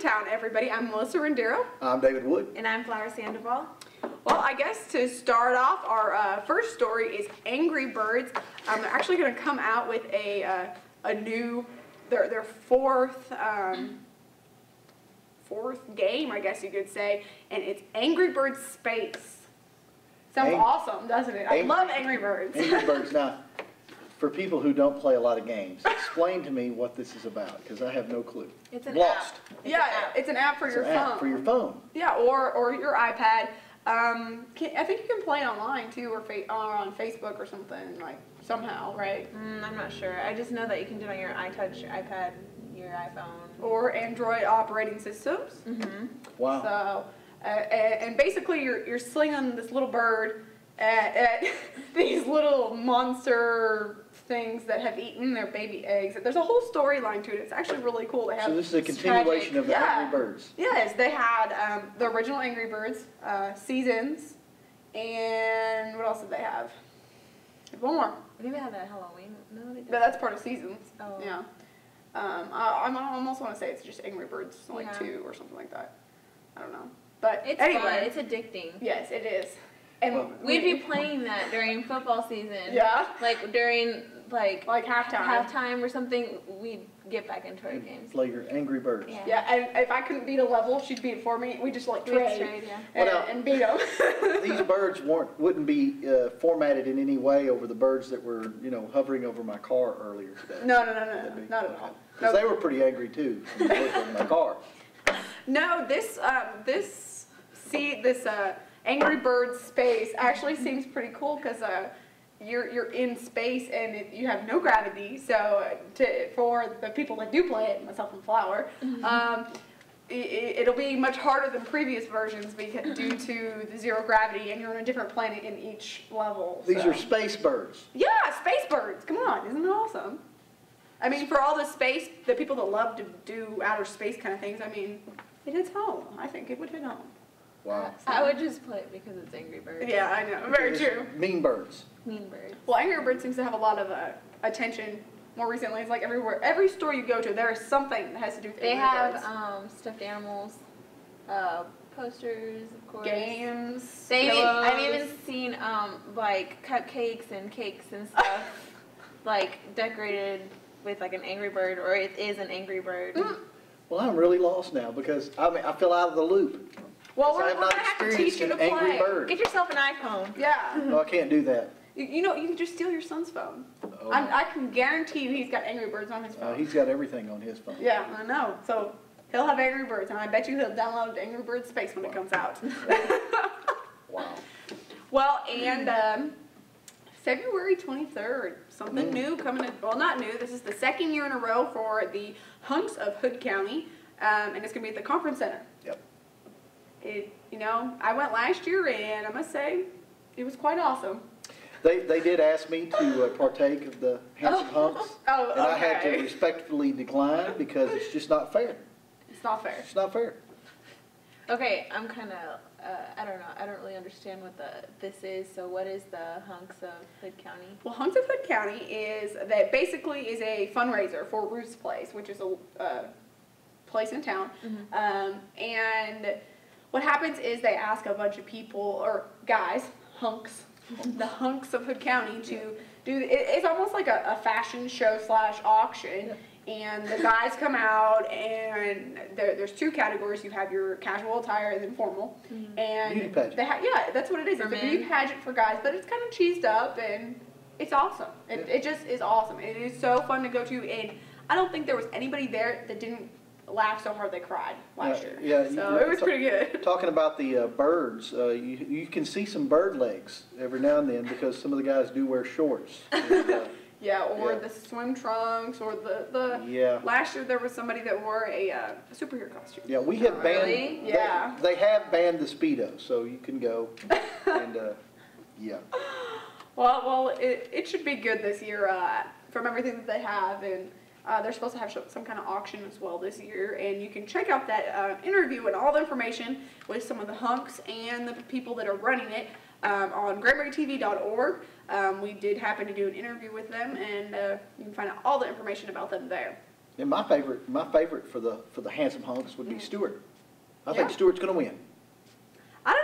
Town, everybody. I'm Melissa Rendero. I'm David Wood. And I'm Flower Sandoval. Well, I guess to start off, our first story is Angry Birds. They're actually going to come out with a new, their fourth game, I guess you could say, and it's Angry Birds Space. Sounds awesome, doesn't it? I love Angry Birds. Angry Birds. Now, for people who don't play a lot of games, explain to me what this is about, because I have no clue. It's an Lost. app. It's an app for your phone. App for your phone. Yeah, or your iPad. I think you can play it online too, or on Facebook or something, like somehow, right? I'm not sure. I just know that you can do it on your iTouch, your iPad, your iPhone, or Android operating systems. Wow. So, and basically, you're slinging this little bird at these little monster things that have eaten their baby eggs. There's a whole storyline to it. It's actually really cool. They have So this is a continuation of the Angry Birds. Yes, they had the original Angry Birds seasons, and what else did they have? One more. I think they had that Halloween. No, they didn't. But that's part of seasons. Oh. Yeah. I almost want to say it's just Angry Birds, like 2 or something like that. I don't know. But It's anyway, fun. It's addicting. yes, it is. And We'd be playing that during football season. Yeah. Like during like halftime. halftime or something, we'd get back into our games. Play your Angry Birds. Yeah. Yeah, and if I couldn't beat a level, she'd beat it for me. We just like We'd trade, trade, yeah. and beat them. These birds wouldn't be formatted in any way over the birds that were, hovering over my car earlier today. No, not at all. Because they were pretty angry too when they looked over my car. No, this Angry Birds Space actually seems pretty cool because you're in space and you have no gravity. So for the people that do play it, myself and Flower, it'll be much harder than previous versions due to the zero gravity, and you're on a different planet in each level. These are space birds. Yeah, space birds. Come on, isn't it awesome? I mean, for all the people that love to do outer space kind of things, I mean, it hits home. I think it would hit home. Wow. I would just play it because it's Angry Birds. Yeah, I know. Very true. Mean birds. Mean Birds. Well, Angry Birds seems to have a lot of attention more recently. It's like everywhere. Every store you go to, there is something that has to do with Angry Birds. They have stuffed animals, posters, of course. Games, I've even seen like cupcakes and cakes and stuff like decorated with like an Angry Bird, or it is an Angry Bird. Well, I'm really lost now because I feel out of the loop. Well, we're I have going not to have to teach experienced you to an Angry play. Bird. Get yourself an iPhone. Yeah. No, I can't do that. You know, you can just steal your son's phone. Oh. I can guarantee you he's got Angry Birds on his phone. He's got everything on his phone. Yeah, I know. So he'll have Angry Birds, and I bet you he'll download Angry Birds Space when it comes out. Wow. Well, and February 23rd, something new coming in. Well, not new. This is the second year in a row for the Hunks of Hood County, and it's going to be at the Conference Center. Yep. I went last year, and I must say, it was quite awesome. They did ask me to partake of the Handsome Hunks, Oh, and I had to okay. respectfully decline because it's just not fair. It's not fair. It's not fair. Okay, I'm kind of, I don't know. I don't really understand what this is. So what is the Hunks of Hood County? Well, Hunks of Hood County is a fundraiser for Ruth's Place, which is a place in town. And what happens is they ask a bunch of people, or guys, hunks, the Hunks of Hood County, to do, it's almost like a fashion show / auction. And the guys come out, and there's 2 categories. You have your casual attire and then formal. And Beauty pageant. Yeah, that's what it is. It's a beauty pageant for guys, but it's kind of cheesed up, and it's awesome. It just is awesome. It is so fun to go to, and I don't think there was anybody there that didn't laugh so hard they cried last year. Yeah, so it was pretty good. Talking about the birds, you can see some bird legs every now and then because some of the guys do wear shorts. Yeah, or the swim trunks, or the last year there was somebody that wore a superhero costume. Yeah, we have banned. Really? Yeah. They have banned the Speedo, so you can go. And yeah. Well, it should be good this year from everything that they have, and they're supposed to have some kind of auction as well this year, and you can check out that interview and all the information with some of the hunks and the people that are running it on GranburyTV.org. We did happen to do an interview with them, and you can find out all the information about them there. And my favorite for the handsome hunks would be Stewart. I think Yeah. Stewart's going to win. I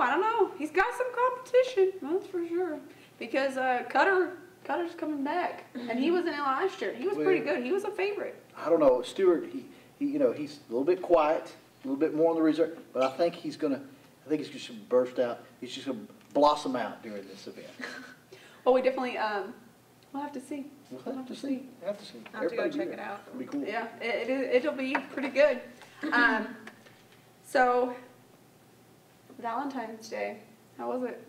don't know. He's got some competition, that's for sure. Because Cutter's coming back, and he was in it last year. He was pretty good. He was a favorite. I don't know, Stewart. He he's a little bit quiet, a little bit more on the reserve, but I think he's just gonna burst out. He's just gonna blossom out during this event. Well, we definitely we'll have to see. We'll have to see. I'll have to go check it out. It'll be cool. Yeah, it'll be pretty good. So Valentine's Day, how was it?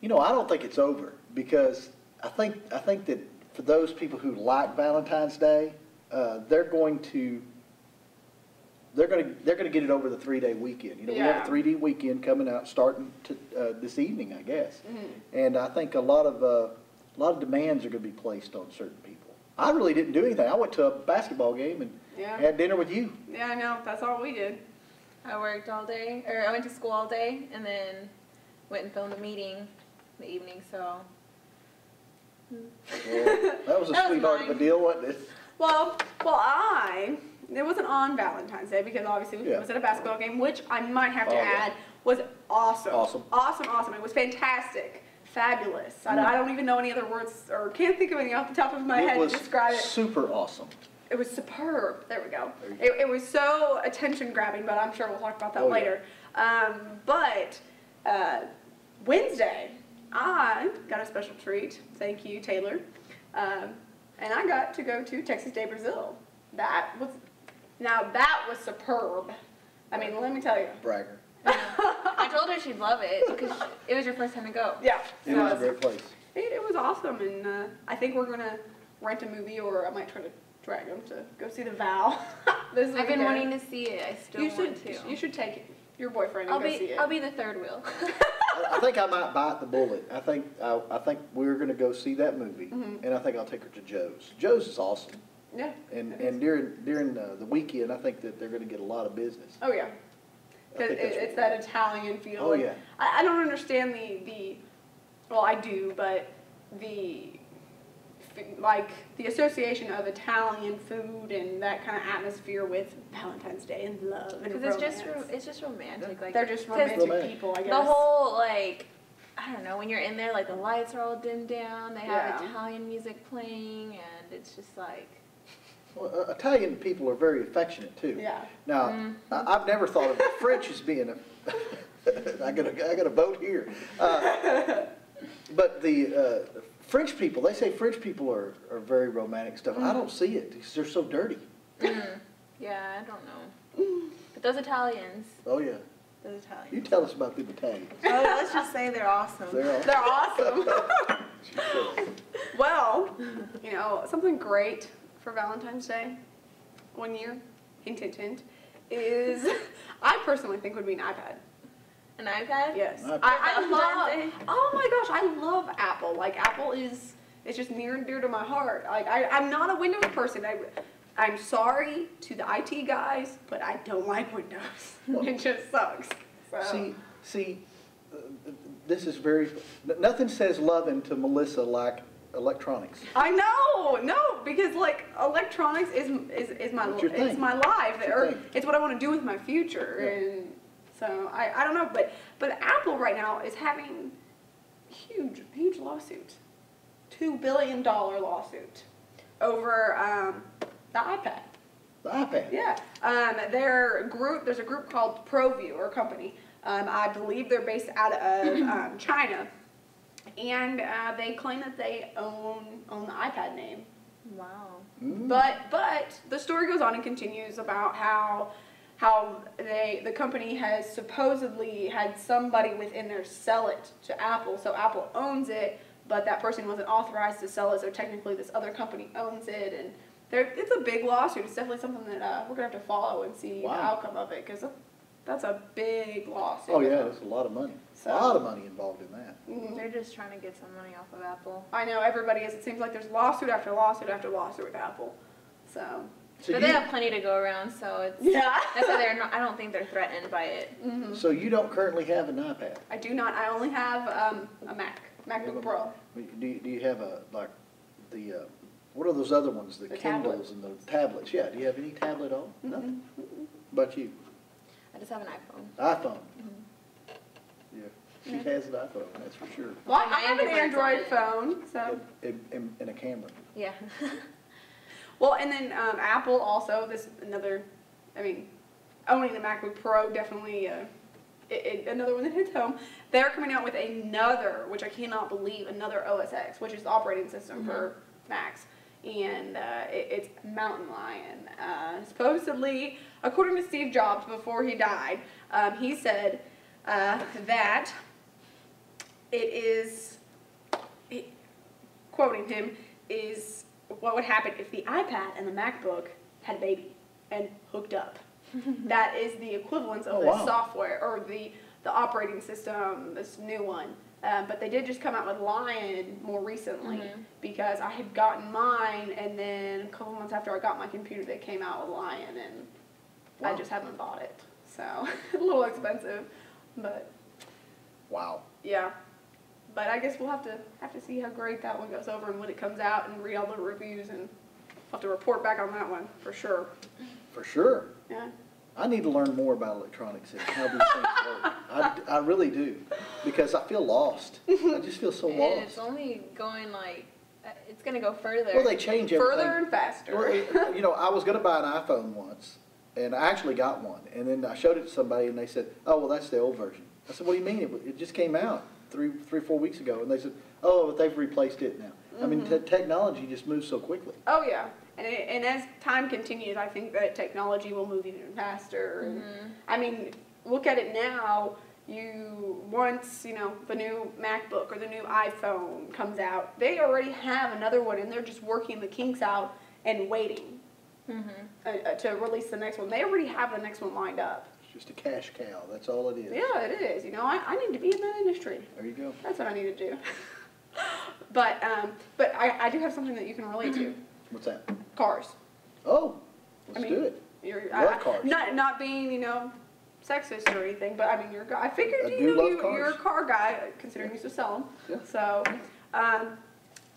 I don't think it's over because I think that for those people who like Valentine's Day, they're going to get it over the 3-day weekend. We have a 3-day weekend coming out starting this evening, I guess. Mm-hmm. And I think a lot of demands are going to be placed on certain people. I really didn't do anything. I went to a basketball game and had dinner with you. Yeah, I know. That's all we did. I worked all day, or I went to school all day, and then went and filmed a meeting in the evening, so. Well, that was a That was sweetheart of a mine. deal, wasn't it? Well, it wasn't on Valentine's Day because obviously it was at a basketball game, which I might have to add was awesome. Awesome. It was fantastic. Fabulous. I don't even know any other words or can't think of any off the top of my head to describe it. Super awesome. It was superb. There we go. There you It was so attention grabbing, but I'm sure we'll talk about that later. But Wednesday, I got a special treat. Thank you, Taylor. And I got to go to Texas Day, Brazil. That was superb. I mean, let me tell you. Bragger. I told her she'd love it because it was your first time to go. Yeah. It was a great place. It was awesome, and I think we're gonna rent a movie, or I might try to drag them to go see The Vow. I've been wanting to see it. I still want to. You should take your boyfriend and go see it. I'll be the third wheel. I think I might bite the bullet. I think we're going to go see that movie, and I think I'll take her to Joe's. Joe's is awesome. Yeah. And during the weekend, I think that they're going to get a lot of business. Oh yeah. Because it's that Italian feel. Oh yeah. I don't understand well, I do, but the association of Italian food and that kind of atmosphere with Valentine's Day and love and Because it's just romantic. Like they're just romantic people, I guess. The whole I don't know, when you're in there, the lights are all dimmed down. They have Italian music playing, and it's just like. Well, Italian people are very affectionate too. Yeah. Now, I've never thought of the French as being I got a vote here. But the French people, they say French people are very romantic stuff. I don't see it because they're so dirty. Yeah, I don't know. But those Italians. Oh yeah. Those Italians. You tell us about the Italians. Oh, let's just say they're awesome. They're awesome. Well, something great for Valentine's Day one year, hint, hint, hint, is I personally think would be an iPad. An iPad? Yes. iPad. I love, oh my gosh, I love Apple. Apple it's just near and dear to my heart. I'm not a Windows person. I'm sorry to the IT guys, but I don't like Windows. It just sucks. So. See, this is nothing says loving to Melissa like electronics. I know, no, because electronics is my it's my life, or thing. it's what I want to do with my future, and so I don't know, but Apple right now is having huge lawsuit, $2 billion lawsuit over the iPad. The iPad. Yeah, there's a group called ProView, or company. I believe they're based out of China. And they claim that they own the iPad name. Wow. But the story goes on and continues about how the company has supposedly had somebody within there sell it to Apple, so Apple owns it, but that person wasn't authorized to sell it, so technically this other company owns it, and it's a big lawsuit. It's definitely something that we're gonna have to follow and see the outcome of it, because that's a big lawsuit. Oh yeah, there's a lot of money. A lot of money involved in that. They're just trying to get some money off of Apple. I know, everybody is. It seems like there's lawsuit after lawsuit after lawsuit with Apple. So But they have plenty to go around, so it's that's why they're not. I don't think they're threatened by it. So you don't currently have an iPad? I do not. I only have a MacBook Pro. Do you have the what are those other ones, the The Kindles and the tablets? Yeah, do you have any tablet on? Nothing? About you? I just have an iPhone. iPhone? Yeah, she has an iPhone, that's for sure. Well, I My have an Android phone, so. And a camera. Yeah. Well, and then Apple also, owning the MacBook Pro definitely another one that hits home. They're coming out with another, which I cannot believe, another OS X, which is the operating system for Macs. And it's Mountain Lion. Supposedly, according to Steve Jobs before he died, he said that it is, quoting him, is what would happen if the iPad and the MacBook had a baby and hooked up. That is the equivalence of the software or the operating system, this new one. But they did just come out with Lion more recently because I had gotten mine, and then a couple months after I got my computer, they came out with Lion, and I just haven't bought it. So a little expensive, but Wow. yeah. But I guess we'll have to see how great that one goes over and when it comes out and read all the reviews, and we'll have to report back on that one for sure. For sure. Yeah. I need to learn more about electronics and how these things work. I really do, because I feel lost. I just feel so And lost. it's only going it's going to go further. Well, they change everything. Further and faster. Well, I was going to buy an iPhone once, and I actually got one. And then I showed it to somebody, and they said, "Oh, well, that's the old version." I said, "What do you mean? It just came out 3-4 weeks ago." And they said, "Oh, but they've replaced it now." I mean, technology just moves so quickly. Oh yeah, and as time continues, I think that technology will move even faster. And, I mean, look at it now. Once the new MacBook or the new iPhone comes out, they already have another one, and they're just working the kinks out and waiting to release the next one. They already have the next one lined up. It's just a cash cow. That's all it is. Yeah, it is. I need to be in that industry. There you go. That's what I need to do. But I do have something that you can relate to. What's that? Cars. Oh, let's do it. Love cars. Not being, sexist or anything, but I mean, I figured, I do love cars. you're a car guy, considering you used to sell them. Yeah. So,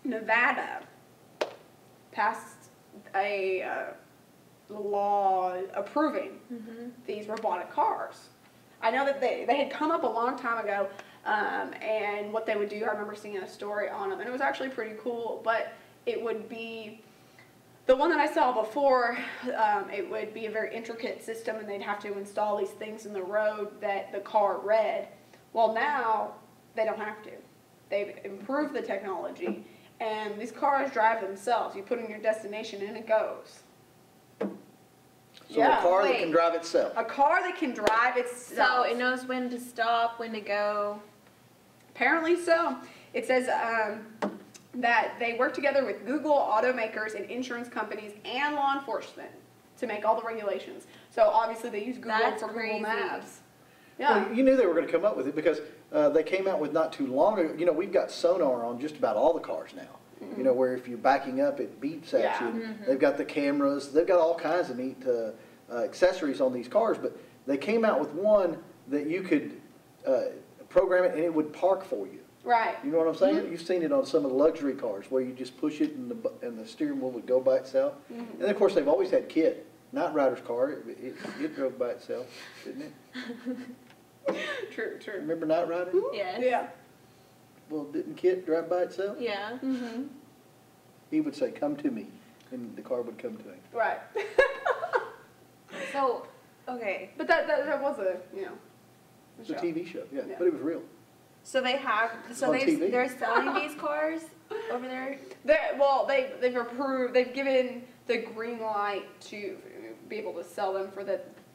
Nevada passed a law approving these robotic cars. I know that they had come up a long time ago, and what they would do, I remember seeing a story on them, and it was actually pretty cool, but it would be, the one that I saw before, it would be a very intricate system, and they'd have to install these things in the road that the car read. Well, now, they don't have to. They've improved the technology, and these cars drive themselves. You put in your destination, and it goes. So a car that can drive itself. A car that can drive itself. So it knows when to stop, when to go. Apparently so. It says that they work together with Google, automakers, and insurance companies, and law enforcement to make all the regulations. So obviously they use Google for Google Maps. Yeah. Well, you knew they were going to come up with it because they came out with not too long ago. We've got sonar on just about all the cars now. Where if you're backing up, it beeps at you. They've got the cameras. They've got all kinds of neat accessories on these cars. But they came out with one that you could program it and it would park for you. Right. You know what I'm saying? You've seen it on some of the luxury cars where you just push it and the steering wheel would go by itself. And of course, they've always had Kit, Knight Rider's car. It drove by itself, didn't it? True. Remember Knight Rider? Yes. Yeah. Well, didn't Kit drive by itself? Yeah. He would say, "Come to me," and the car would come to him. Right. So, okay. But that was a It's a TV show, yeah, Yeah. but it was real. So they're selling these cars over there? They've approved, they've given the green light to be able to sell them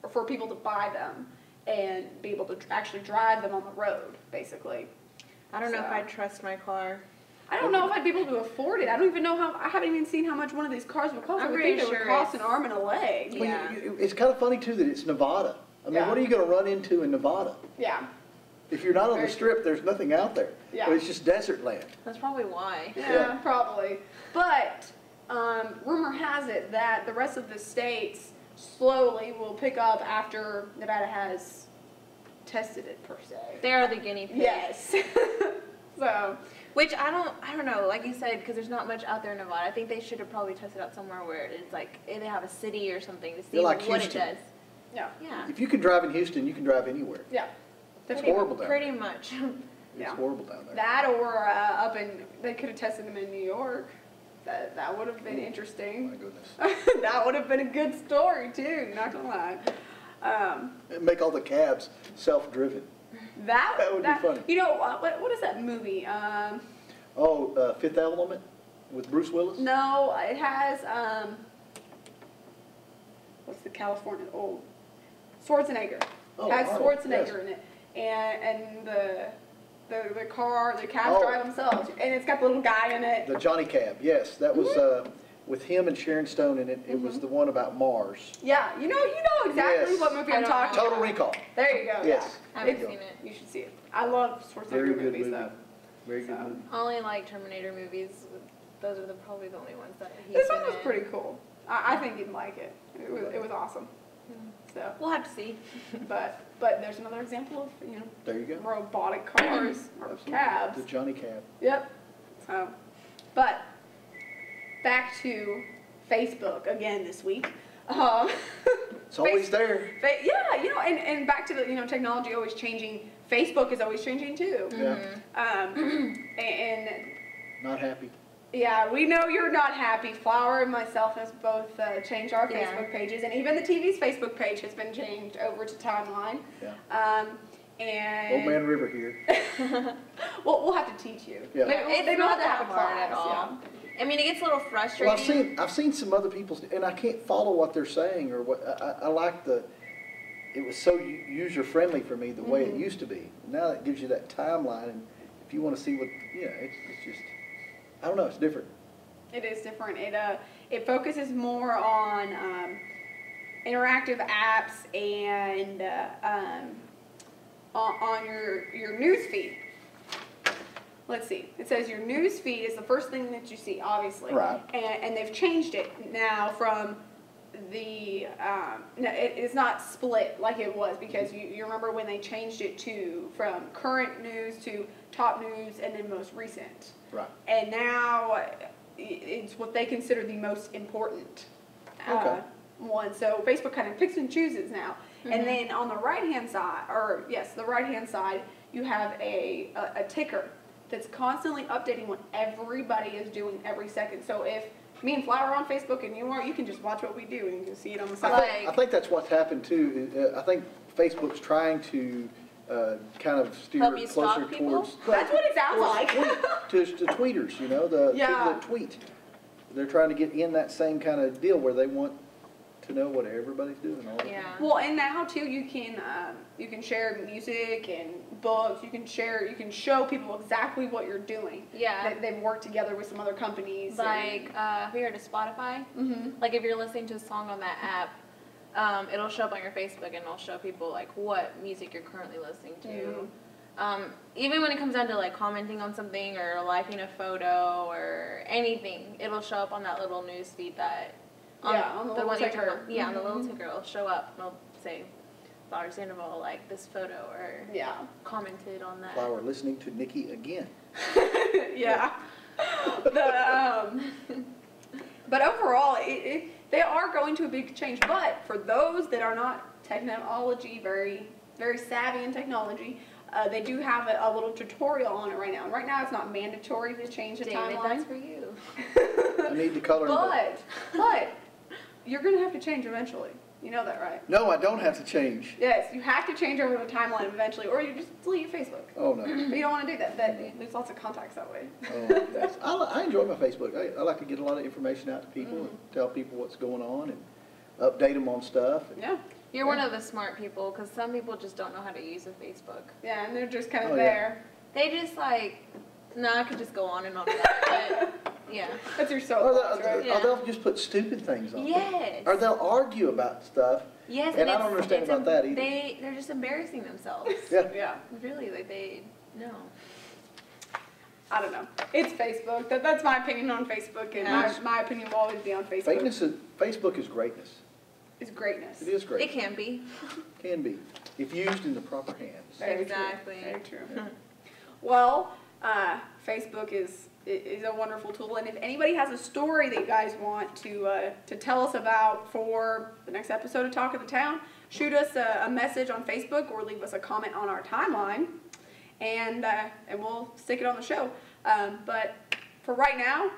for people to buy them and be able to actually drive them on the road, basically. I don't know if I trust my car. I don't know if I'd be able to afford it. I don't even know I haven't even seen how much one of these cars would cost. I would think it would cost an arm and a leg. Yeah. Well, it's kind of funny, too, that it's Nevada. I mean, what are you going to run into in Nevada? Yeah. If you're not on the strip, there's nothing out there. Yeah. It's just desert land. That's probably why. Yeah, probably. But rumor has it that the rest of the states slowly will pick up after Nevada has tested it, per se. They are the guinea pigs. Yes. So, Which I don't know, like you said, because there's not much out there in Nevada. I think they should have probably tested out somewhere where it's like, they have a city or something to see like what Houston. it does. Yeah. Yeah. If you can drive in Houston, you can drive anywhere. Yeah. It's horrible down Pretty there. much. It's Yeah. horrible down there. That or up in, they could have tested them in New York. That would have been My interesting. goodness. That would have been a good story too, not gonna lie. And make all the cabs self-driven. That would be funny. You know, what is that movie? Fifth Element with Bruce Willis? No, it has, what's the California, Schwarzenegger. Oh, It has Arnold, Schwarzenegger in it. And the cabs Oh. drive themselves. And it's got the little guy in it. The Johnny Cab, yes. That was with him and Sharon Stone in it. It was the one about Mars. Yeah, you know exactly Yes. what movie I'm talking Total about. Recall. There you go. Yes. I haven't It's- seen it. You should see it. I love Very Schwarzenegger good movies movie. though. Very good So. movie. I only like Terminator movies. Those are probably the only ones that he's This been one was in. pretty cool. I think you'd like it. It was awesome. So, We'll have to see. but there's another example of There you go. robotic cars or Absolutely. cabs. The Johnny Cab. Yep. So, but back to Facebook again this week. It's always there. Yeah, and back to the technology always changing. Facebook is always changing too. Yeah. And Not happy. yeah, we know you're not happy. Flower and myself has both changed our Yeah. Facebook pages, and even the TV's Facebook page has been changed over to Timeline. Yeah. And Old Man River here. we'll have to teach you. Yeah. It's They not have to that have a hard at class, all. I mean, it gets a little Well, frustrating. I've seen some other people's, and I can't follow what they're saying or what. I like it was so user friendly for me the way it used to be. Now it gives you that timeline, and if you want to see what, it's just, I don't know, it's different. It is different. It focuses more on interactive apps and on your news feed. Let's see. It says your news feed is the first thing that you see, obviously. Right. And they've changed it now from the it's not split like it was, because you remember when they changed it from current news to top news and then most recent. Right. And now it's what they consider the most important Okay. one. So Facebook kind of picks and chooses now. And then on the right-hand side, you have a ticker that's constantly updating what everybody is doing every second. So if me and Flower are on Facebook and you can just watch what we do and you can see it on the side. I think that's what's happened too. I think Facebook's trying to kind of steer Help you stalk closer people? towards. That's what it sounds like. to tweeters, the Yeah. people that tweet. They're trying to get in that same kind of deal where they want to know what everybody's doing all the time. Yeah. Well, and now too, you can share music and books. You can show people exactly what you're doing. Yeah. They've worked together with some other companies. Like, have you heard of Spotify? Mm-hmm. Like, if you're listening to a song on that app, it'll show up on your Facebook and it'll show people, like, what music you're currently listening to. Even when it comes down to, like, commenting on something or liking a photo or anything, it'll show up on that little news feed that... on the little one you ticker. turn- Yeah, on the little ticker, it'll show up and it'll say, Flower Sandoval, like, this photo or Yeah. commented on that. Flower listening to Nikki again. Yeah. But overall, they are going to a big change. But for those that are not technology very, very savvy in technology, they do have a little tutorial on it right now. And right now, it's not mandatory to change the David, timeline. that's for you. I need to color. But you're going to have to change eventually. You know that, right? No, I don't have to change. Yes, you have to change over the timeline eventually, or you just delete your Facebook. Oh no. But you don't want to do that. There's lots of contacts that way. Oh, yes. I enjoy my Facebook. I like to get a lot of information out to people and tell people what's going on and update them on stuff. Yeah. You're one of the smart people, because some people just don't know how to use a Facebook. Yeah, and they're just kind of Oh, yeah. there. They just I could just go on and on about it, but yeah. That's your Or soapbox, right? Yeah. they'll just put stupid things on. Yes. Or they'll argue about stuff. Yes, And I don't it's- understand it's about that either. They're just embarrassing themselves. Yeah. Yeah. Really, like no. I don't know. It's Facebook. That's my opinion on Facebook, and my opinion will always be on Facebook. Facebook is greatness. It's greatness. It is great. It can be. Can be if used in the proper hands. Very Exactly. True. Very true. Well, Facebook is a wonderful tool, and if anybody has a story that you guys want to tell us about for the next episode of Talk of the Town, shoot us a message on Facebook or leave us a comment on our timeline, and we'll stick it on the show. But for right now,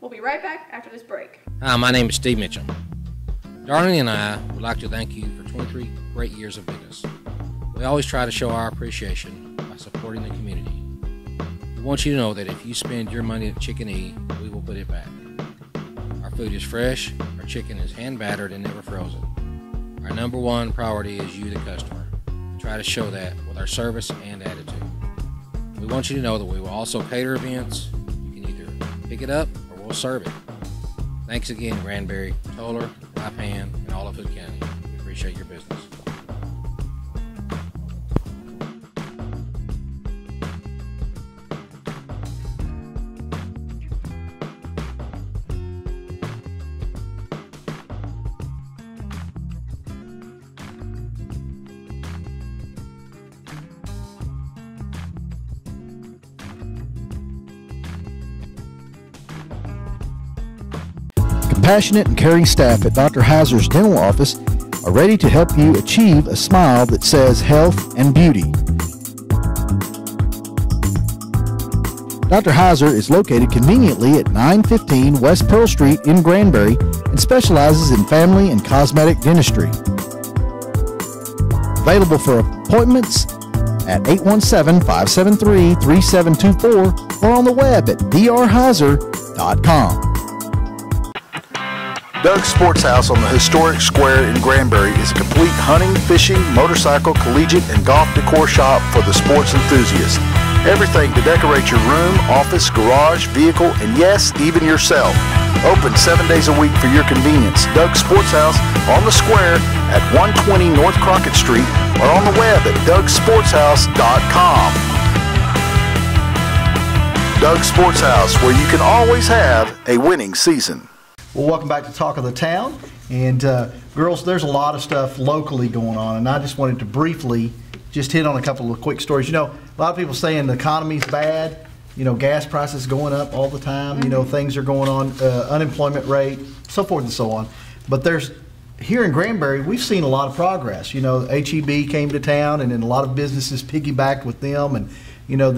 we'll be right back after this break. Hi, my name is Steve Mitchell. Darlene and I would like to thank you for 23 great years of business. We always try to show our appreciation by supporting the community. We want you to know that if you spend your money at Chicken E, we will put it back. Our food is fresh, our chicken is hand battered and never frozen. Our number one priority is you, the customer. We try to show that with our service and attitude. We want you to know that we will also cater events. You can either pick it up or we'll serve it. Thanks again, Granbury, Toller, Lipan, and all of Hood County. We appreciate your business. Compassionate and caring staff at Dr. Heiser's dental office are ready to help you achieve a smile that says health and beauty. Dr. Heiser is located conveniently at 915 West Pearl Street in Granbury and specializes in family and cosmetic dentistry. Available for appointments at 817-573-3724 or on the web at drheiser.com. Doug's Sports House on the historic square in Granbury is a complete hunting, fishing, motorcycle, collegiate, and golf decor shop for the sports enthusiast. Everything to decorate your room, office, garage, vehicle, and yes, even yourself. Open 7 days a week for your convenience. Doug's Sports House on the square at 120 North Crockett Street or on the web at dougsportshouse.com. Doug's Sports House, where you can always have a winning season. Well, welcome back to Talk of the Town. And girls, there's a lot of stuff locally going on, and I just wanted to briefly just hit on a couple of quick stories. You know, a lot of people saying the economy's bad. You know, gas prices going up all the time. You know, things are going on, unemployment rate, so forth and so on. But there's, here in Granbury, we've seen a lot of progress. You know, HEB came to town, and then a lot of businesses piggybacked with them. And, you know,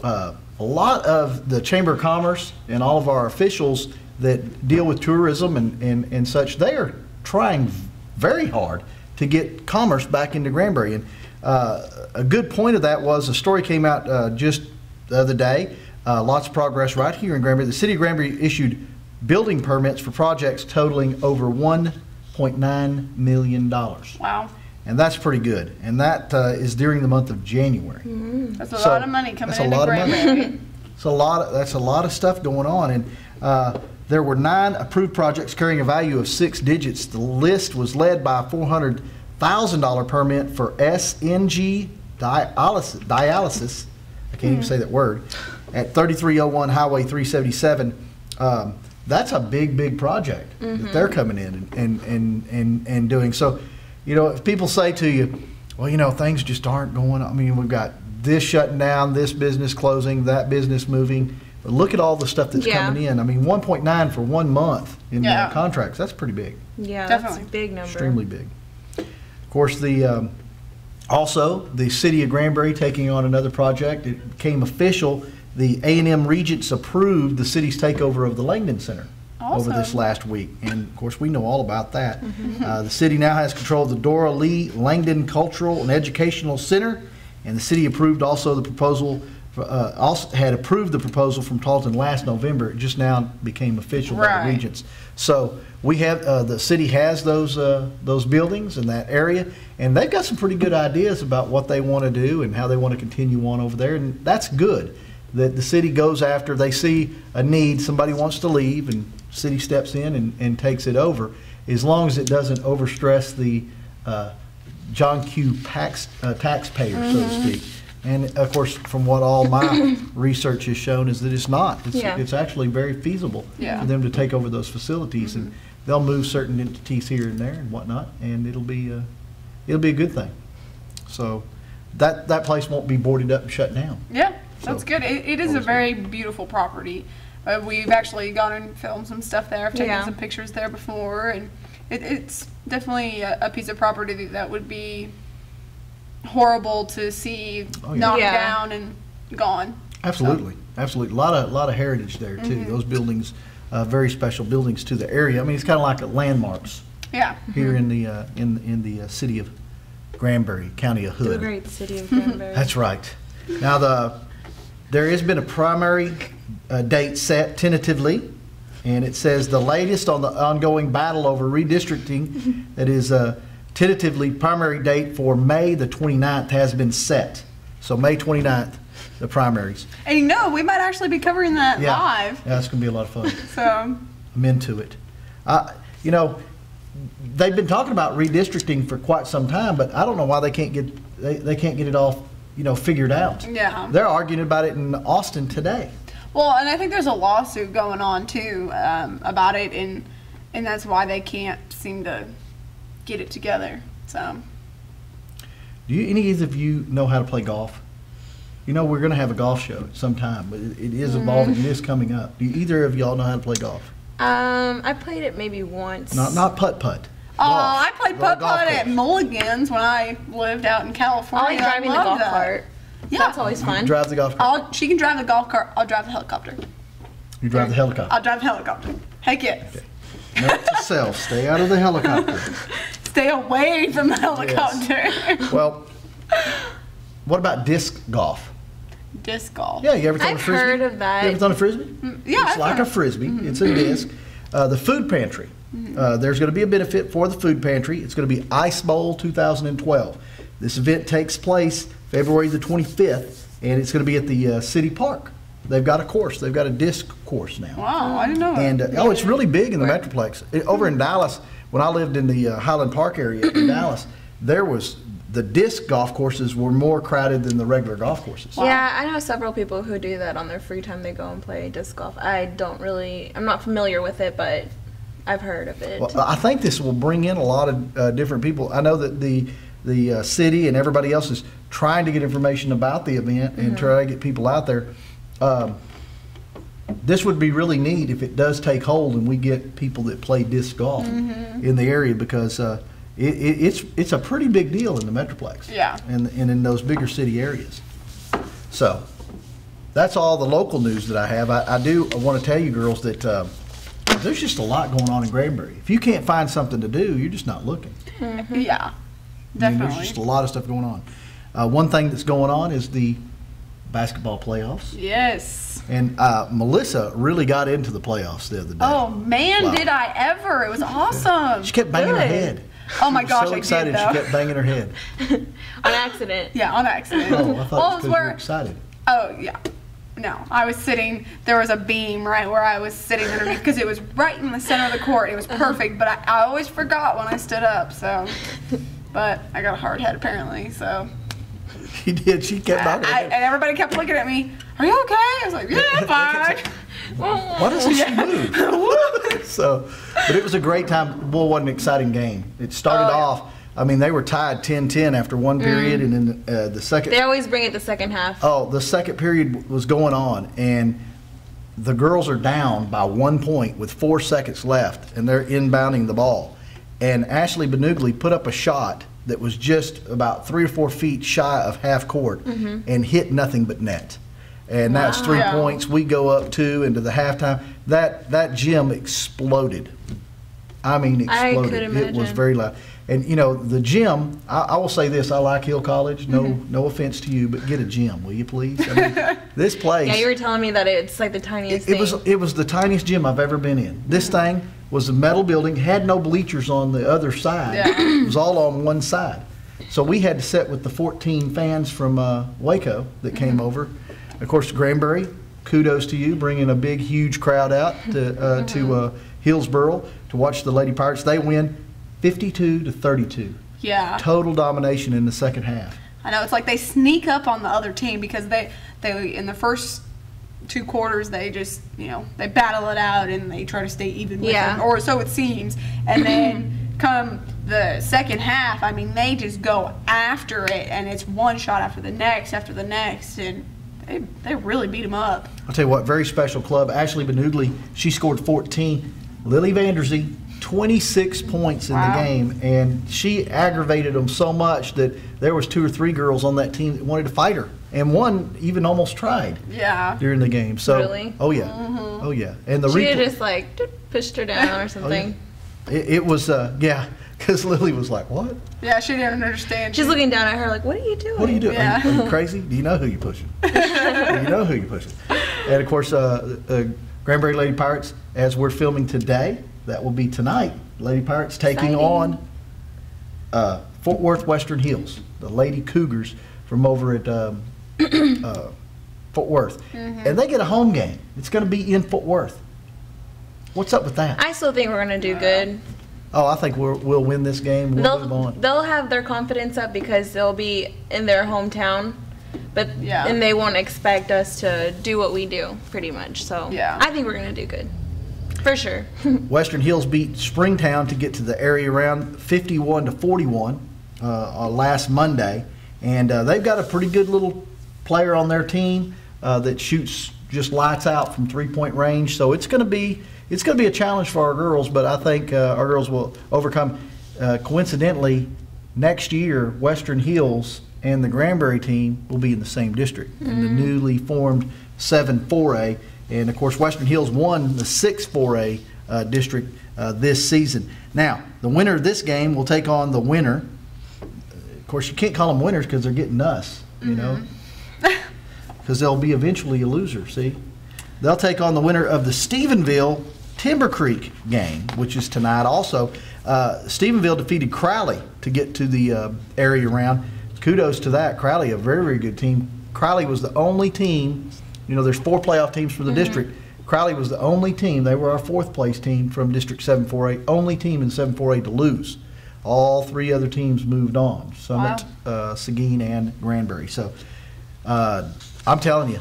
a lot of the Chamber of Commerce and all of our officials that deal with tourism and such, they are trying very hard to get commerce back into Granbury. And a good point of that was a story came out just the other day. Lots of progress right here in Granbury. The city of Granbury issued building permits for projects totaling over $1.9 million. Wow. And that's pretty good. And that is during the month of January. That's a lot of money coming into Granbury. That's a lot of stuff going on. And there were 9 approved projects carrying a value of 6 digits. The list was led by a $400,000 permit for SNG dialysis. I can't even say that word. At 3301 Highway 377. That's a big project that they're coming in and doing. So, you know, if people say to you, well, you know, things just aren't going on. I mean, we've got this shutting down, this business closing, that business moving. But look at all the stuff that's coming in. I mean, 1.9 for 1 month in contracts. That's pretty big. Yeah, definitely. That's a big number. Extremely big. Of course, also the city of Granbury taking on another project. It became official. The A&M Regents approved the city's takeover of the Langdon Center over this last week. And of course, we know all about that. The city now has control of the Dora Lee Langdon Cultural and Educational Center, and the city approved also the proposal. Also had approved the proposal from Talton last November. It just now became official by the Regents. So we have the city has those buildings in that area, and they've got some pretty good ideas about what they want to do and how they want to continue on over there, and that's good. That the city goes after, they see a need, somebody wants to leave, and the city steps in and takes it over, as long as it doesn't overstress the John Q. taxpayer, so to speak. And of course, from what all my research has shown, is that it's not. It's actually very feasible for them to take over those facilities, and they'll move certain entities here and there and whatnot, and it'll be a good thing. So that place won't be boarded up and shut down. Yeah. That's good. It is a very beautiful property. We've actually gone and filmed some stuff there. I've taken some pictures there before, and it's definitely a piece of property that would be horrible to see knocked down and gone. Absolutely, absolutely. A lot of heritage there too. Those buildings, very special buildings to the area. I mean, it's kind of like landmarks. Yeah. Here in the city of Granbury, county of Hood. The great city of Granbury. That's right. Now there has been a primary date set tentatively, and it says the latest on the ongoing battle over redistricting that is tentatively primary date for May the 29th has been set. So May 29th, the primaries. And we might actually be covering that live. Yeah, it's going to be a lot of fun. So I'm into it. They've been talking about redistricting for quite some time, but I don't know why they can't get it all figured out. Yeah. They're arguing about it in Austin today. Well, and I think there's a lawsuit going on too about it, and that's why they can't seem to get it together. So. Do any of you know how to play golf? We're going to have a golf show sometime, but it is involving this coming up. Do either of y'all know how to play golf? I played it maybe once. Not putt-putt. I played putt-putt at Mulligan's when I lived out in California. I like driving the golf cart. Yeah. That's always fun. You drive the golf cart? She can drive the golf cart. I'll drive the helicopter. You drive the helicopter? I'll drive the helicopter. Heck yes. Okay. Note to self, stay out of the helicopter. Stay away from the helicopter. Yes. Well, what about disc golf? Disc golf. Yeah, you ever thrown a frisbee? I've heard of that. You ever thrown a frisbee? Yeah. It's like a frisbee. It's a disc. The food pantry. There's going to be a benefit for the food pantry. It's going to be Ice Bowl 2012. This event takes place February the 25th, and it's going to be at the city park. They've got a course. They've got a disc course now. Wow, I didn't know that. And it's really big in the Metroplex. Over in Dallas, when I lived in the Highland Park area in Dallas, the disc golf courses were more crowded than the regular golf courses. Wow. Yeah, I know several people who do that on their free time. They go and play disc golf. I'm not familiar with it, but I've heard of it. Well, I think this will bring in a lot of different people. I know that the city and everybody else is trying to get information about the event and try to get people out there. This would be really neat if it does take hold and we get people that play disc golf in the area, because it's a pretty big deal in the Metroplex. Yeah. And in those bigger city areas. So that's all the local news that I have. I want to tell you girls that there's just a lot going on in Granbury. If you can't find something to do, you're just not looking. Yeah, definitely. I mean, there's just a lot of stuff going on. One thing that's going on is the basketball playoffs. Yes. And Melissa really got into the playoffs the other day. Oh man, did I ever! It was awesome. She kept banging her head. Oh my gosh, so I excited did, though. she kept banging her head. On accident. Yeah, on accident. Oh, I thought it was because you were excited. Oh yeah. No, I was sitting, there was a beam right where I was sitting underneath, because it was right in the center of the court. It was perfect, but I always forgot when I stood up, so. But I got a hard head apparently, so. She did. She kept banging her head. And everybody kept looking at me, "Are you okay?" I was like, "Yeah, fine." Why doesn't she move? So, but it was a great time. Boy, what an exciting game. It started off, I mean, they were tied 10-10 after one period, and then the second. They always bring it the second half. Oh, the second period was going on, and the girls are down by 1 point with 4 seconds left, and they're inbounding the ball. And Ashley Benugli put up a shot that was just about 3 or 4 feet shy of half court and hit nothing but net. And that's 3 points. We go up 2 into the halftime. That gym exploded. I mean, exploded. I could imagine. It was very loud. And you know, the gym, I will say this, I like Hill College. No offense to you, but get a gym, will you please? I mean, this place. Yeah, you were telling me that it's like the tiniest thing. It was the tiniest gym I've ever been in. This thing was a metal building, had no bleachers on the other side. Yeah. It was all on one side. So we had to sit with the 14 fans from Waco that came over. Of course, Granbury, kudos to you, bringing a big, huge crowd out to Hillsboro to watch the Lady Pirates. They win 52-32. Yeah. Total domination in the second half. I know, it's like they sneak up on the other team, because they in the first 2 quarters they just, they battle it out and they try to stay even with them, or so it seems. And then come the second half, I mean, they just go after it, and it's one shot after the next, and they really beat them up. I'll tell you what, very special club. Ashley Benugli, she scored 14. Lily Vandersee, 26 points in the game, and she aggravated them so much that there was 2 or 3 girls on that team that wanted to fight her, and one even almost tried. Yeah. During the game. So. Really? Oh yeah. Oh yeah. And the she had just like pushed her down or something. Oh, yeah. It was because Lily was like, what? Yeah, she didn't understand. She's looking down at her like, what are you doing? What are you doing? Yeah. Are you crazy? Do you know who you're pushing? Do you know who you're pushing? And of course, Granbury Lady Pirates, as we're filming today, that will be tonight. Lady Pirates taking on Fort Worth Western Hills, the Lady Cougars from over at Fort Worth. And they get a home game. It's going to be in Fort Worth. What's up with that? I still think we're going to do good. Oh, I think we'll win this game. We'll move on. They'll have their confidence up because they'll be in their hometown, but and they won't expect us to do what we do, pretty much. So I think we're going to do good. For sure. Western Hills beat Springtown to get to the area round 51-41 last Monday. And they've got a pretty good little player on their team that shoots just lights out from three-point range. So it's going to be a challenge for our girls, but I think our girls will overcome. Coincidentally, next year, Western Hills and the Granbury team will be in the same district, in the newly formed 7-4A. And, of course, Western Hills won the 6-4A district this season. Now, the winner of this game will take on the winner. Of course, you can't call them winners because they're getting us, you know, because they'll be eventually a loser, see? They'll take on the winner of the Stephenville Timber Creek game, which is tonight also. Stephenville defeated Crowley to get to the area round. Kudos to that. Crowley, a very, very good team. Crowley was the only team. You know, there's 4 playoff teams for the district. Crowley was the only team. They were our 4th place team from District 7-4A, only team in 7-4A to lose. All 3 other teams moved on, Summit, Seguin, and Granbury. So I'm telling you,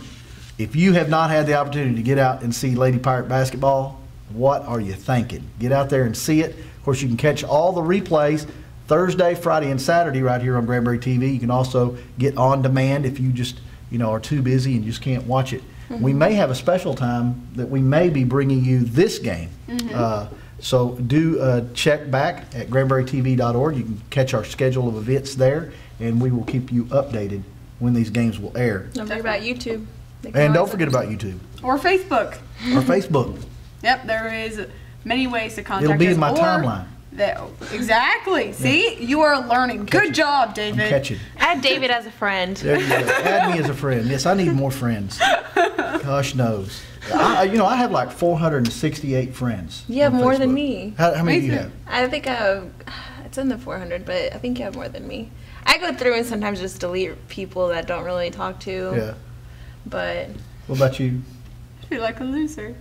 if you have not had the opportunity to get out and see Lady Pirate basketball, what are you thinking? Get out there and see it. Of course, you can catch all the replays Thursday, Friday, and Saturday right here on Granbury TV. You can also get on demand if you just are too busy and just can't watch it. We may have a special time that we may be bringing you this game. So do check back at granburytv.org. You can catch our schedule of events there, and we will keep you updated when these games will air. Don't forget about YouTube. And don't forget about YouTube. Or Facebook. Or Facebook. Yep, there is many ways to contact us. It'll be in my timeline. Exactly. See, you are learning. Good job, David. I'm catching. Add David as a friend. There you go. Add me as a friend. Yes, I need more friends. Gosh knows. I have like 468 friends. You have on more Facebook. than me. How many do you have? I think it's in the 400, but I think you have more than me. I go through and sometimes just delete people that don't really talk to. Yeah. But. What about you? I feel like a loser.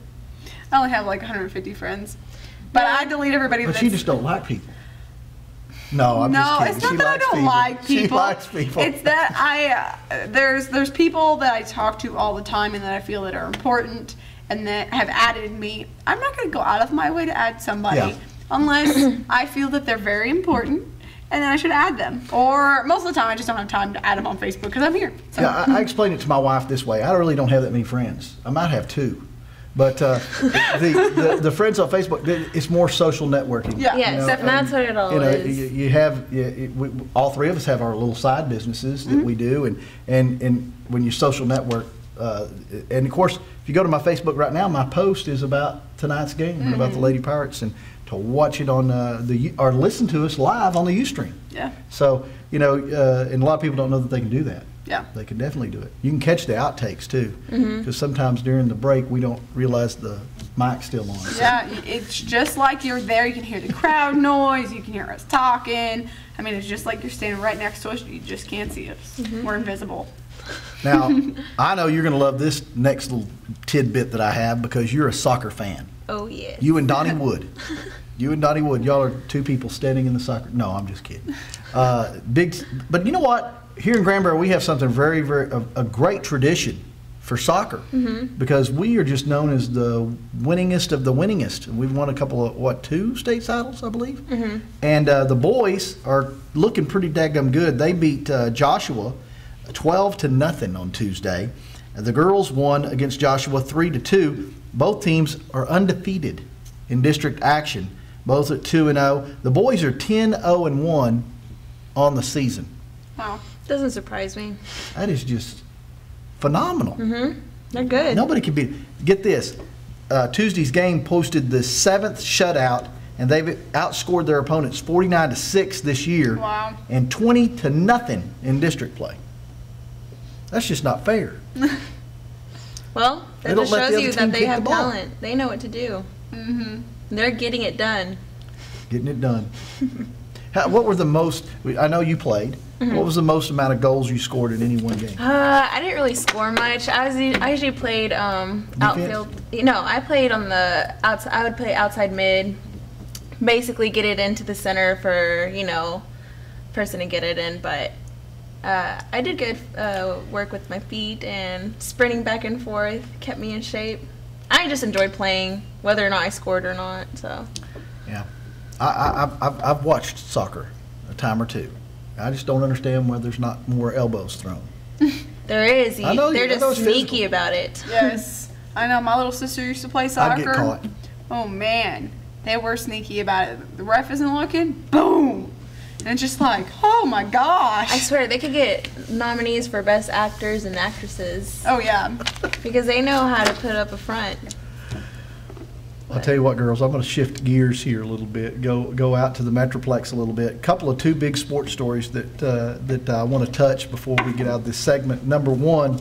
I only have like 150 friends. But I delete everybody. But she just don't like people. No, I'm just kidding. It's not that I don't like people. She likes people. It's that there's people that I talk to all the time and that I feel that are important and that have added me. I'm not going to go out of my way to add somebody unless I feel that they're very important and then I should add them. Or most of the time I just don't have time to add them on Facebook because I'm here. So. Yeah, I explain it to my wife this way. I really don't have that many friends. I might have 2. But the friends on Facebook, it's more social networking. Yeah, yes, that's what it all is. You have, all 3 of us have our little side businesses that we do, and when you social network, and of course, if you go to my Facebook right now, my post is about tonight's game and about the Lady Pirates, and to watch it on or listen to us live on the Ustream. Yeah. So and a lot of people don't know that they can do that. Yeah. They can definitely do it. You can catch the outtakes too, because sometimes during the break we don't realize the mic's still on. So. Yeah, it's just like you're there. You can hear the crowd noise. You can hear us talking. I mean, it's just like you're standing right next to us. You just can't see us. We're invisible. Now, I know you're going to love this next little tidbit that I have because you're a soccer fan. Oh, yes. You and Donnie Wood. You and Donnie Wood. Y'all are 2 people standing in the soccer. No, I'm just kidding. But you know what? Here in Granbury, we have something very, very, a great tradition for soccer because we are just known as the winningest of the winningest. We've won a couple of, 2 state titles, I believe? And the boys are looking pretty daggum good. They beat Joshua 12-0 on Tuesday. The girls won against Joshua 3-2. Both teams are undefeated in district action, both at 2-0. The boys are 10-0-1 on the season. Wow. Doesn't surprise me. That is just phenomenal. They're good. Nobody can beat it. Get this. Tuesday's game posted the 7th shutout, and they've outscored their opponents 49-6 this year. Wow. And 20-0 in district play. That's just not fair. Well, that They don't just let the shows other you team that they kick the have ball. talent. They know what to do. They're getting it done. Getting it done. What were the most, I know you played, what was the most amount of goals you scored in any one game? I didn't really score much. I usually played outfield. No, I played on the outside. I would play outside mid, basically get it into the center for person to get it in. But I did good work with my feet, and sprinting back and forth kept me in shape. I just enjoyed playing, whether or not I scored or not. So. Yeah. I've watched soccer a time or two. I just don't understand why there's not more elbows thrown. There is. I know They're I know just it's sneaky physical. about it. Yes. I know my little sister used to play I'd soccer. get caught. Oh man, they were sneaky about it. The ref isn't looking, boom, and it's just like, oh my gosh. I swear they could get nominees for best actors and actresses Oh yeah. because they know how to put up a front. I'll tell you what, girls, I'm going to shift gears here a little bit, go out to the Metroplex a little bit. Two big sports stories that I want to touch before we get out of this segment. Number one,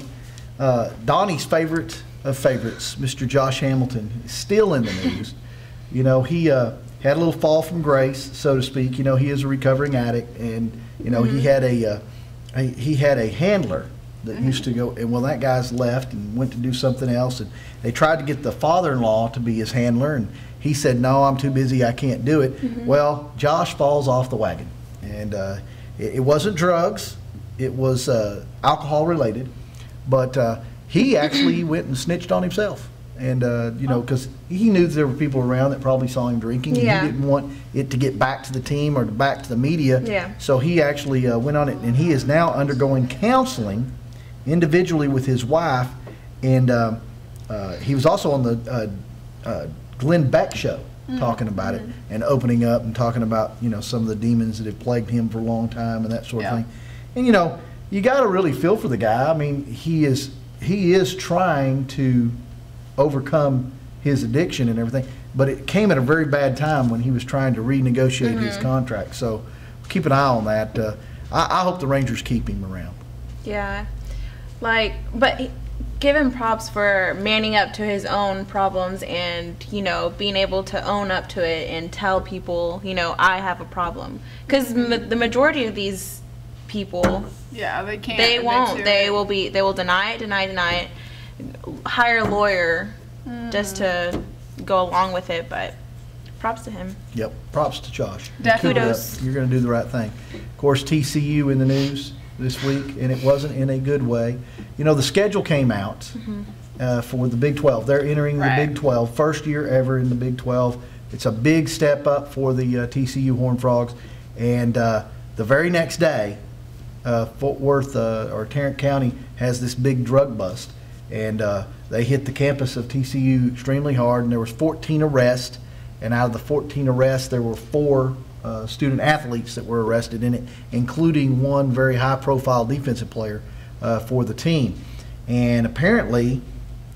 Donnie's favorite of favorites, Mr. Josh Hamilton, is still in the news. He had a little fall from grace, so to speak. He is a recovering addict, and he had a handler that used to go, and well, that guy's left and went to do something else, and they tried to get the father-in-law to be his handler, and he said, no, I'm too busy, I can't do it. Well, Josh falls off the wagon, and it wasn't drugs, it was alcohol related, but he actually went and snitched on himself, and because he knew there were people around that probably saw him drinking, and he didn't want it to get back to the team or back to the media, so he actually went on it, and he is now undergoing counseling individually with his wife, and he was also on the Glenn Beck show talking about it and opening up and talking about some of the demons that have plagued him for a long time and that sort of thing. And you got to really feel for the guy. I mean, he is trying to overcome his addiction and everything, but it came at a very bad time when he was trying to renegotiate his contract. So keep an eye on that. I hope the Rangers keep him around. Yeah. But give him props for manning up to his own problems and, being able to own up to it and tell people, I have a problem. Because the majority of these people, they can't. they won't. They will deny it, hire a lawyer just to go along with it, but props to him. Yep, props to Josh. Definitely. Kudos. You're going to do the right thing. Of course, TCU in the news this week, and it wasn't in a good way. The schedule came out for the Big 12. They're entering the Big 12, first year ever in the Big 12. It's a big step up for the TCU Horned Frogs. And the very next day, Fort Worth or Tarrant County has this big drug bust. And they hit the campus of TCU extremely hard, and there was 14 arrests. And out of the 14 arrests, there were 4 student athletes that were arrested in it, including one very high-profile defensive player for the team. And apparently,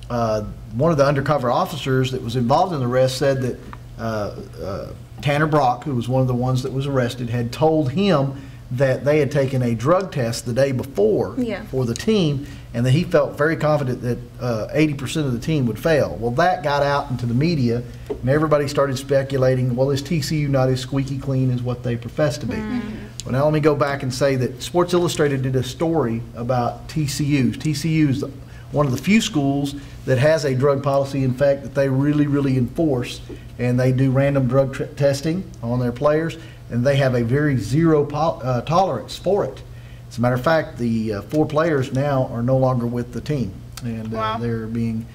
one of the undercover officers that was involved in the arrest said that Tanner Brock, who was one of the ones that was arrested, had told him that they had taken a drug test the day before for the team, and that he felt very confident that 80% of the team would fail. Well, that got out into the media, and everybody started speculating, well, is TCU not as squeaky clean as what they profess to be? Well, now let me go back and say that Sports Illustrated did a story about TCU. TCU is one of the few schools that has a drug policy, in fact, that they really, really enforce, and they do random drug testing on their players, and they have a very zero tolerance for it. As a matter of fact, the 4 players now are no longer with the team, and they're being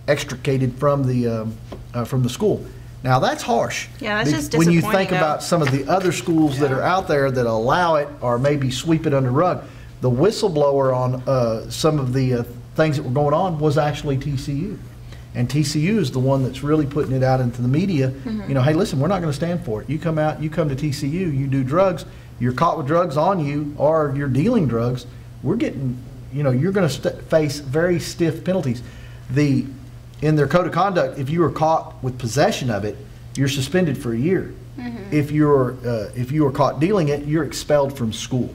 extricated from the school. Now that's harsh. Yeah, that's just When disappointing. you think about some of the other schools that are out there that allow it or maybe sweep it under the rug, the whistleblower on some of the things that were going on was actually TCU. And TCU is the one that's really putting it out into the media. You know, hey, listen, we're not going to stand for it. You come out, you come to TCU, you do drugs, you're caught with drugs on you, or you're dealing drugs, we're getting, you know, you're going to face very stiff penalties. In their code of conduct, if you were caught with possession of it, you're suspended for a year. If you were caught dealing it, you're expelled from school.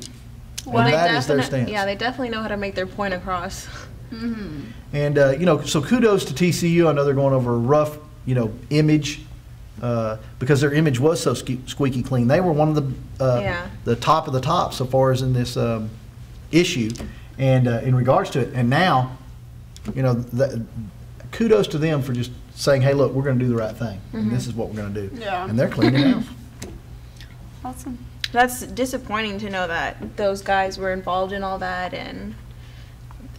Well, and that is their stance. Yeah, they definitely know how to make their point across. And you know, so kudos to TCU. I know they're going over a rough, you know, image because their image was so squeaky clean. They were one of the top of the top so far as in this issue, and in regards to it. And now, you know, kudos to them for just saying, hey, look, we're going to do the right thing, and this is what we're going to do. Yeah. And they're cleaning house. Awesome. That's disappointing to know that those guys were involved in all that, and